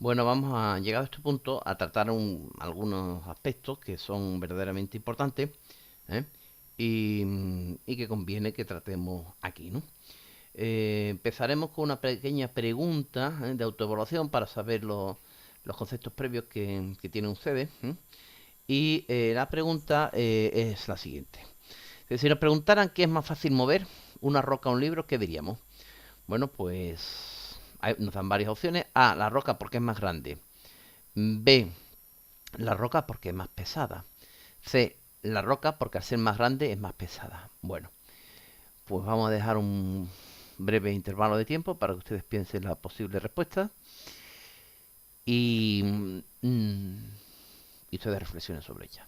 Bueno, vamos a llegar a este punto a tratar algunos aspectos que son verdaderamente importantes, ¿eh? Y que conviene que tratemos aquí, ¿no? Empezaremos con una pequeña pregunta, de autoevaluación para saber los conceptos previos que tienen ustedes, ¿eh? Y la pregunta es la siguiente. Si nos preguntaran qué es más fácil mover, una roca o un libro, ¿qué diríamos? Bueno, pues nos dan varias opciones. A, la roca porque es más grande. B, la roca porque es más pesada. C, la roca porque al ser más grande es más pesada. Bueno, pues vamos a dejar un breve intervalo de tiempo para que ustedes piensen la posible respuesta y, mm, y ustedes reflexionen sobre ella.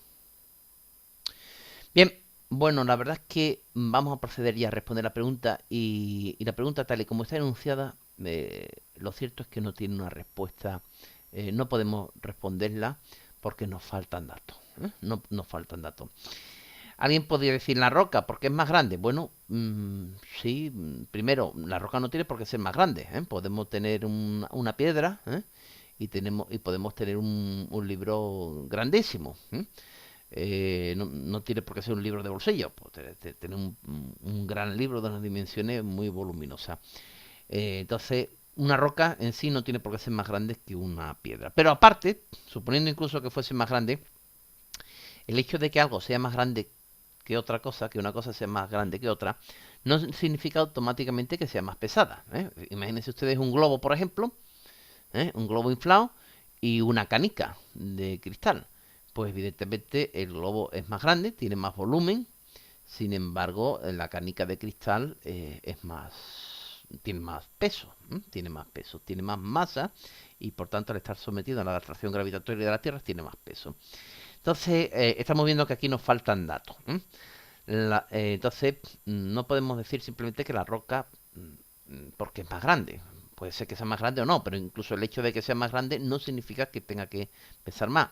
Bien, bueno, la verdad es que vamos a proceder ya a responder la pregunta y la pregunta tal y como está enunciada, lo cierto es que no tiene una respuesta, no podemos responderla porque nos faltan datos, ¿eh? No nos faltan datos. Alguien podría decir la roca porque es más grande. Bueno, sí, primero, la roca no tiene por qué ser más grande, ¿eh? Podemos tener una piedra, ¿eh? Y podemos tener un libro grandísimo, ¿eh? No tiene por qué ser un libro de bolsillo, puede tener un gran libro de unas dimensiones muy voluminosas. Entonces, una roca en sí no tiene por qué ser más grande que una piedra. Pero aparte, suponiendo incluso que fuese más grande, el hecho de que algo sea más grande que otra cosa, que una cosa sea más grande que otra, no significa automáticamente que sea más pesada, ¿eh? Imagínense ustedes un globo, por ejemplo, ¿eh? Un globo inflado y una canica de cristal. Pues evidentemente el globo es más grande, tiene más volumen, sin embargo la canica de cristal es más, tiene más peso, ¿eh? Tiene más peso, tiene más masa y por tanto al estar sometido a la atracción gravitatoria de la Tierra tiene más peso. Entonces estamos viendo que aquí nos faltan datos, ¿eh? Entonces no podemos decir simplemente que la roca porque es más grande. Puede ser que sea más grande o no, pero incluso el hecho de que sea más grande no significa que tenga que pesar más.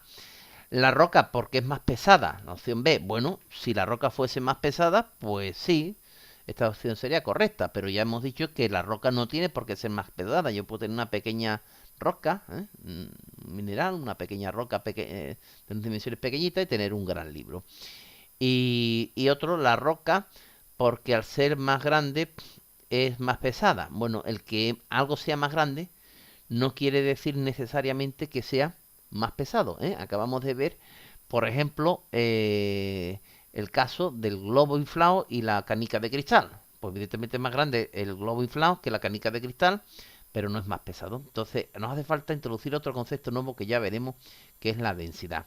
La roca, porque es más pesada. La opción B, bueno, si la roca fuese más pesada, pues sí, esta opción sería correcta, pero ya hemos dicho que la roca no tiene por qué ser más pesada. Yo puedo tener una pequeña roca, un mineral, una pequeña roca de unas dimensiones pequeñitas y tener un gran libro. Y otro, la roca, porque al ser más grande es más pesada. Bueno, el que algo sea más grande no quiere decir necesariamente que sea más pesado, ¿eh? Acabamos de ver, por ejemplo, el caso del globo inflado y la canica de cristal. Pues evidentemente es más grande el globo inflado que la canica de cristal, pero no es más pesado. Entonces nos hace falta introducir otro concepto nuevo que ya veremos, que es la densidad.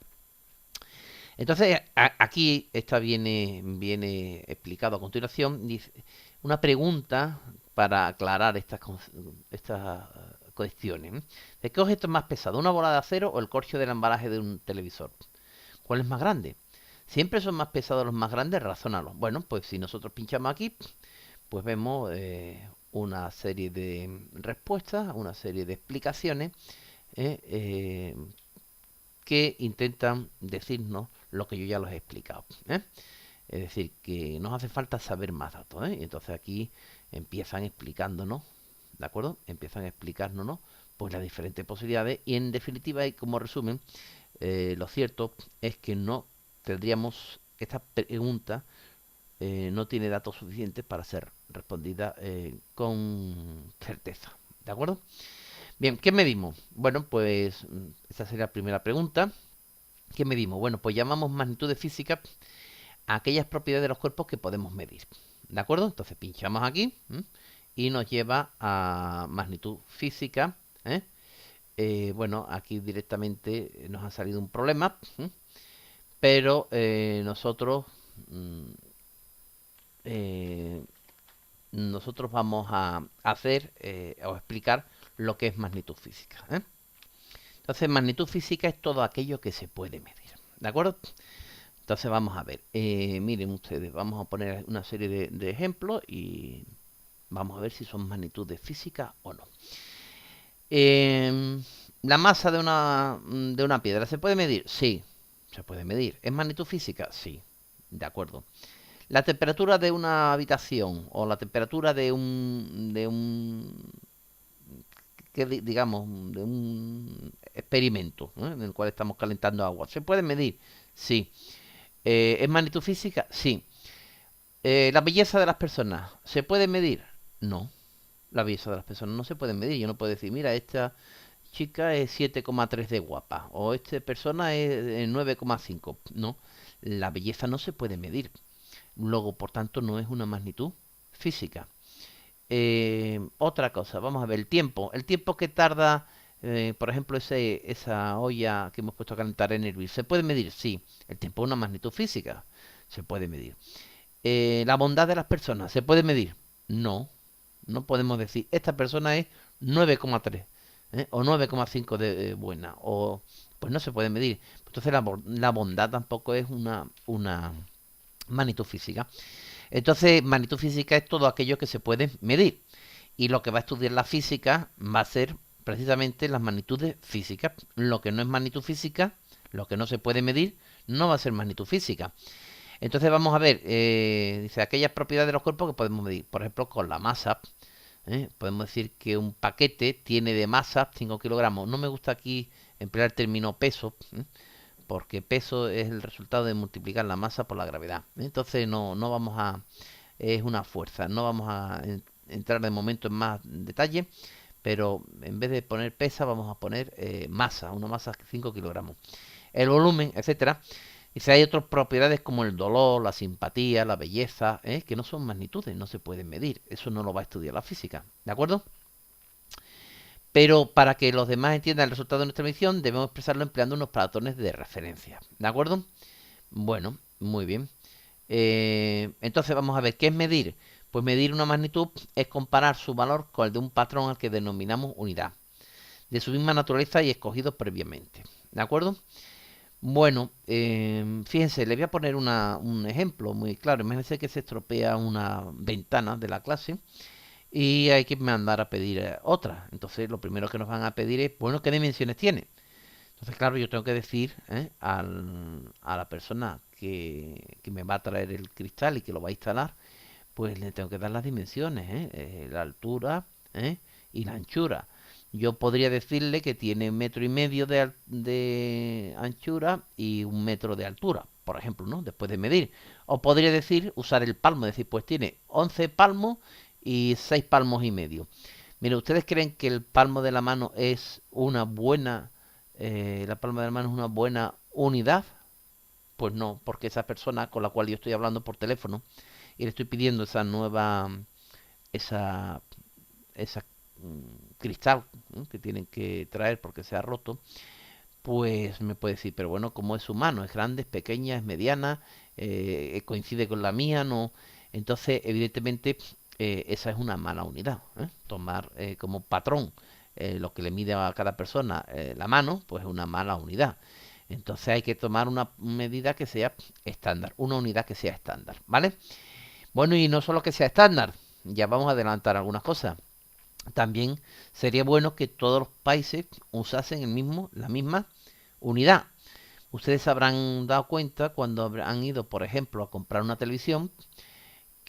Entonces, aquí está viene explicado a continuación. Dice, una pregunta para aclarar estas cuestiones. ¿Eh? ¿De qué objeto es más pesado? ¿Una bola de acero o el corcho del embalaje de un televisor? ¿Cuál es más grande? Siempre son más pesados los más grandes, razónalo. Bueno, pues si nosotros pinchamos aquí, pues vemos una serie de respuestas, una serie de explicaciones eh, eh, que intentan decirnos lo que yo ya los he explicado, ¿eh? Es decir, que nos hace falta saber más datos, ¿eh? Y entonces aquí empiezan explicándonos, ¿de acuerdo? Empiezan a explicarnos, ¿no? Pues las diferentes posibilidades y en definitiva y como resumen, lo cierto es que no tendríamos, esta pregunta no tiene datos suficientes para ser respondida con certeza, ¿de acuerdo? Bien, ¿qué medimos? Bueno, pues esta sería la primera pregunta. ¿Qué medimos? Bueno, pues llamamos magnitudes físicas a aquellas propiedades de los cuerpos que podemos medir. ¿De acuerdo? Entonces pinchamos aquí y nos lleva a magnitud física. ¿Eh? Bueno, aquí directamente nos ha salido un problema, pero eh, nosotros vamos a hacer o explicar lo que es magnitud física. ¿Eh? Entonces, magnitud física es todo aquello que se puede medir. ¿De acuerdo? Entonces vamos a ver, miren ustedes, vamos a poner una serie de ejemplos y vamos a ver si son magnitudes físicas o no. Eh, la masa de una piedra, ¿se puede medir? Sí, se puede medir. ¿Es magnitud física? Sí, de acuerdo. La temperatura de una habitación o la temperatura de un digamos, de un experimento, ¿eh? En el cual estamos calentando agua. ¿Se puede medir? Sí. ¿Es magnitud física? Sí. ¿La belleza de las personas se puede medir? No. La belleza de las personas no se puede medir. Yo no puedo decir, mira, esta chica es 7,3 de guapa o esta persona es 9,5. No, la belleza no se puede medir. Luego, por tanto, no es una magnitud física. Otra cosa, vamos a ver el tiempo. El tiempo que tarda, por ejemplo, esa olla que hemos puesto a calentar en hervir, ¿se puede medir? Sí. El tiempo es una magnitud física. Se puede medir. La bondad de las personas, ¿se puede medir? No. No podemos decir, esta persona es 9,3 o 9,5 de buena. O, pues no se puede medir. Entonces la bondad tampoco es una magnitud física. Entonces, magnitud física es todo aquello que se puede medir. Y lo que va a estudiar la física va a ser precisamente las magnitudes físicas. Lo que no es magnitud física, lo que no se puede medir, no va a ser magnitud física. Entonces vamos a ver, dice, aquellas propiedades de los cuerpos que podemos medir. Por ejemplo, con la masa, podemos decir que un paquete tiene de masa 5 kilogramos. No me gusta aquí emplear el término peso, porque peso es el resultado de multiplicar la masa por la gravedad. Entonces no vamos a... es una fuerza. No vamos a entrar de momento en más detalle, pero en vez de poner pesa vamos a poner masa, una masa de 5 kilogramos. El volumen, etcétera. Y si hay otras propiedades como el dolor, la simpatía, la belleza, que no son magnitudes, no se pueden medir. Eso no lo va a estudiar la física, ¿de acuerdo? Pero para que los demás entiendan el resultado de nuestra medición, debemos expresarlo empleando unos patrones de referencia, ¿de acuerdo? Bueno, muy bien. Entonces vamos a ver, ¿qué es medir? Pues medir una magnitud es comparar su valor con el de un patrón al que denominamos unidad, de su misma naturaleza y escogido previamente, ¿de acuerdo? Bueno, fíjense, le voy a poner un ejemplo muy claro. Imagínense que se estropea una ventana de la clase y hay que mandar a pedir otra. Entonces, lo primero que nos van a pedir es, bueno, ¿qué dimensiones tiene? Entonces, claro, yo tengo que decir a la persona que me va a traer el cristal y que lo va a instalar, pues le tengo que dar las dimensiones, la altura y la anchura. Yo podría decirle que tiene 1,5 metros de anchura y 1 metro de altura, por ejemplo, ¿no? Después de medir. O podría decir, usar el palmo, decir, pues tiene 11 palmos y 6 palmos y medio. Mire, ¿ustedes creen que el palmo de la mano es una buena, la palma de la mano es una buena unidad? Pues no, porque esa persona con la cual yo estoy hablando por teléfono y le estoy pidiendo esa nueva, esa, esa cristal, ¿no?, que tienen que traer porque se ha roto, pues me puede decir, pero bueno, como es humano, es grande, es pequeña, es mediana, coincide con la mía, no. Entonces, evidentemente, esa es una mala unidad. Tomar como patrón lo que le mide a cada persona la mano, pues es una mala unidad. Entonces hay que tomar una medida que sea estándar, una unidad que sea estándar, ¿vale? Bueno, y no solo que sea estándar, ya vamos a adelantar algunas cosas. También sería bueno que todos los países usasen la misma unidad. Ustedes se habrán dado cuenta cuando han ido, por ejemplo, a comprar una televisión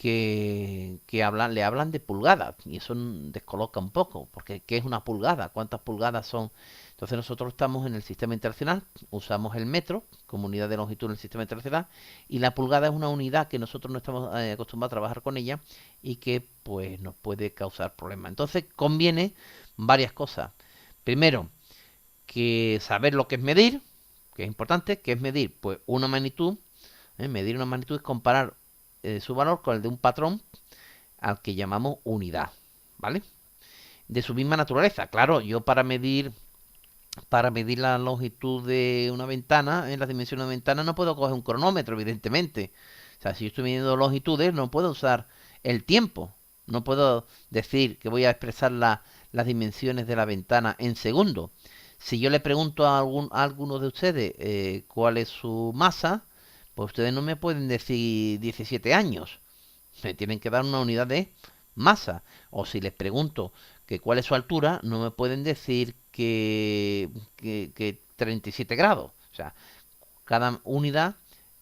le hablan de pulgadas y eso descoloca un poco, porque ¿qué es una pulgada? ¿Cuántas pulgadas son? Entonces nosotros estamos en el sistema internacional, usamos el metro como unidad de longitud en el sistema internacional y la pulgada es una unidad que nosotros no estamos acostumbrados a trabajar con ella y que pues nos puede causar problemas. Entonces conviene varias cosas. Primero, que saber lo que es medir, que es importante, que es medir pues una magnitud. Medir una magnitud es comparar su valor con el de un patrón al que llamamos unidad, ¿vale? De su misma naturaleza. Claro, yo para medir la longitud de una ventana, en las dimensiones de una ventana, no puedo coger un cronómetro, evidentemente. O sea, si yo estoy midiendo longitudes, no puedo usar el tiempo. No puedo decir que voy a expresar las dimensiones de la ventana en segundos. Si yo le pregunto a alguno de ustedes cuál es su masa, pues ustedes no me pueden decir 17 años. Me tienen que dar una unidad de masa. O si les pregunto que cuál es su altura, no me pueden decir que 37 grados. O sea, cada unidad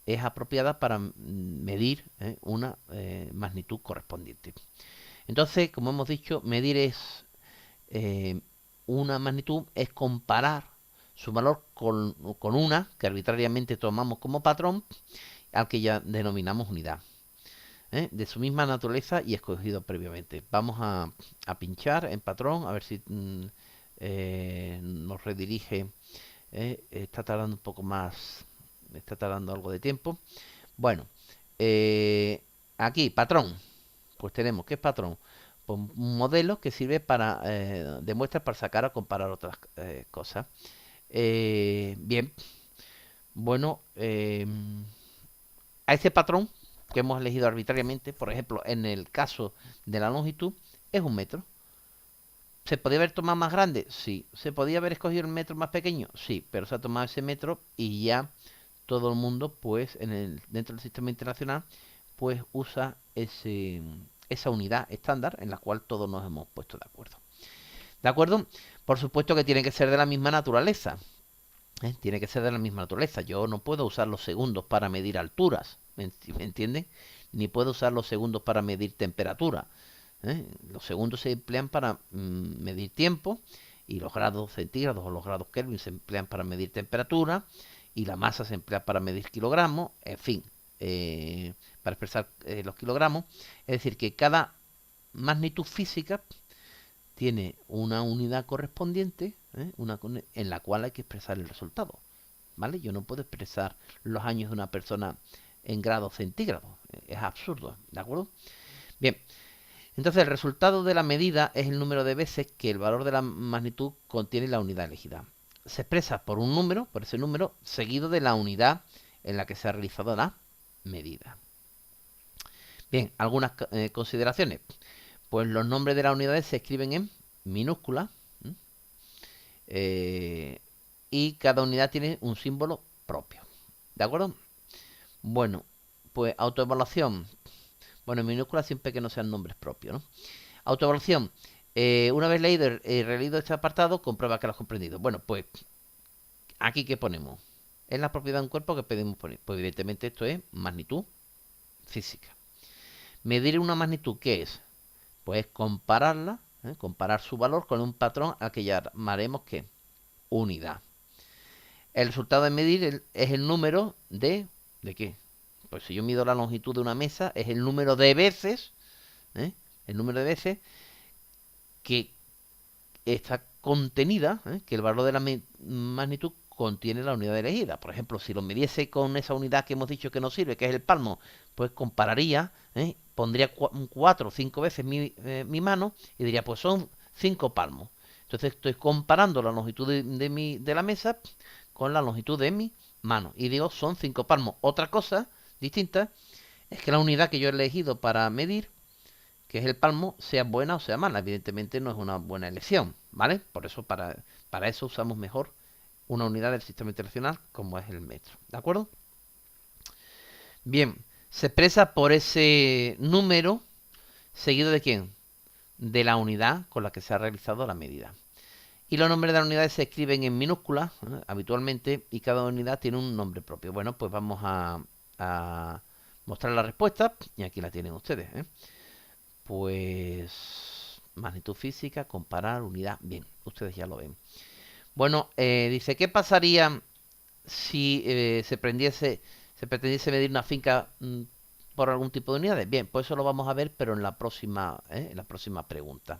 es apropiada para medir una magnitud correspondiente. Entonces, como hemos dicho, medir es una magnitud es comparar su valor con una que arbitrariamente tomamos como patrón, al que ya denominamos unidad, de su misma naturaleza y escogido previamente. Vamos a pinchar en patrón, a ver si nos redirige. Está tardando un poco más, está tardando algo de tiempo. Bueno, aquí, patrón. Pues tenemos, ¿qué es patrón? Pues un modelo que sirve para, de muestra para sacar o comparar otras cosas. Bien, bueno, a ese patrón que hemos elegido arbitrariamente, por ejemplo, en el caso de la longitud, es un metro. ¿Se podía haber tomado más grande? Sí. ¿Se podía haber escogido el metro más pequeño? Sí, pero se ha tomado ese metro y ya todo el mundo, pues, dentro del sistema internacional, pues usa esa unidad estándar en la cual todos nos hemos puesto de acuerdo. ¿De acuerdo? Por supuesto que tiene que ser de la misma naturaleza. Tiene que ser de la misma naturaleza. Yo no puedo usar los segundos para medir alturas, ¿me entienden? Ni puedo usar los segundos para medir temperatura. Los segundos se emplean para medir tiempo y los grados centígrados o los grados Kelvin se emplean para medir temperatura y la masa se emplea para medir kilogramos, en fin, para expresar los kilogramos. Es decir, que cada magnitud física tiene una unidad correspondiente, en la cual hay que expresar el resultado, ¿vale? Yo no puedo expresar los años de una persona en grados centígrados, es absurdo, ¿de acuerdo? Bien, entonces el resultado de la medida es el número de veces que el valor de la magnitud contiene la unidad elegida. Se expresa por un número, por ese número, seguido de la unidad en la que se ha realizado la medida. Bien, algunas consideraciones. Pues los nombres de las unidades se escriben en minúscula, y cada unidad tiene un símbolo propio. ¿De acuerdo? Bueno, pues autoevaluación. Bueno, en minúscula siempre que no sean nombres propios, ¿no? Autoevaluación. Una vez leído y releído este apartado, comprueba que lo has comprendido. Bueno, pues aquí ¿qué ponemos? ¿Es la propiedad de un cuerpo que pedimos poner? Pues evidentemente esto es magnitud física. Medir una magnitud, ¿qué es? Pues compararla, comparar su valor con un patrón al que llamaremos ¿qué? Unidad. El resultado de medir es el número ¿de qué? Pues si yo mido la longitud de una mesa, es el número de veces, el número de veces que está contenida, que el valor de la magnitud contiene la unidad elegida. Por ejemplo, si lo midiese con esa unidad que hemos dicho que nos sirve, que es el palmo, pues compararía, pondría 4 o 5 veces mi mano y diría, pues son 5 palmos. Entonces estoy comparando la longitud de la mesa con la longitud de mi mano. Y digo, son 5 palmos. Otra cosa distinta es que la unidad que yo he elegido para medir, que es el palmo, sea buena o sea mala. Evidentemente no es una buena elección, ¿vale? Por eso, para eso usamos mejor una unidad del sistema internacional como es el metro, ¿de acuerdo? Bien, se expresa por ese número seguido de ¿quién? De la unidad con la que se ha realizado la medida. Y los nombres de las unidades se escriben en minúsculas, habitualmente, y cada unidad tiene un nombre propio. Bueno, pues vamos a mostrar la respuesta, y aquí la tienen ustedes, Pues magnitud física, comparar, unidad, bien, ustedes ya lo ven. Bueno, dice, ¿qué pasaría si se pretendiese medir una finca por algún tipo de unidades? Bien, pues eso lo vamos a ver, pero en la próxima pregunta.